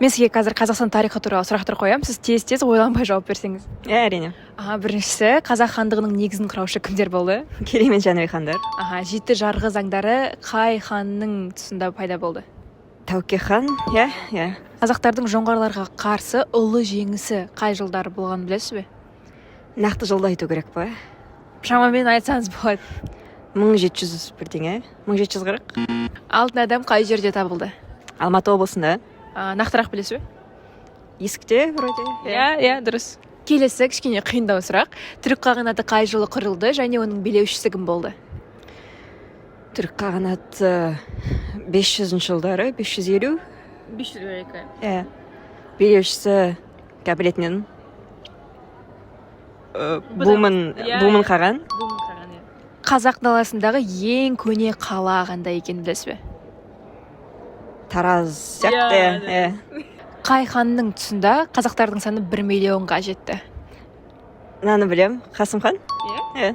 Мен сізге қазір Қазақстан тарихы туралы сұрақтар қоямын. Сіз тез ойланбай жауап берсеңіз. Әрине. Біріншісі, Қазақ хандығының негізін құраушы кімдер болды? Керей мен Жәнібек хандар. Жеті жарғы заңдары қай ханның тұсында пайда болды? Тәуке хан, иә. Қазақтардың жоңғарларға қарсы ұлы жеңісі қай жылдары болғанын білесіз бе? Нақты жылды айту керек па? Шамамен айтсаңыз болады. 1700 бірдеңе, 1740. Алтын адам қай жерде табылды? Алматы облысында. Нақтырақ білесіз бе? Есікте, вроде. Иә, дұрыс. Келесі кішкене қиындау сұрақ. Түрік қағанаты қай жылы құрылды және оның билеушісі кім болды? Түрік қағанаты 500 жылдары, 550. 552. Иә. Билеушісі білетінен. Бумын қаған. Қазақ даласындағы ең көне қала қандай екенін білесіз бе? Тараз сияқты. Қай ханның тұсында қазақтардың саны 1 миллионға жетті? Наны білем, Қасым хан? Иә.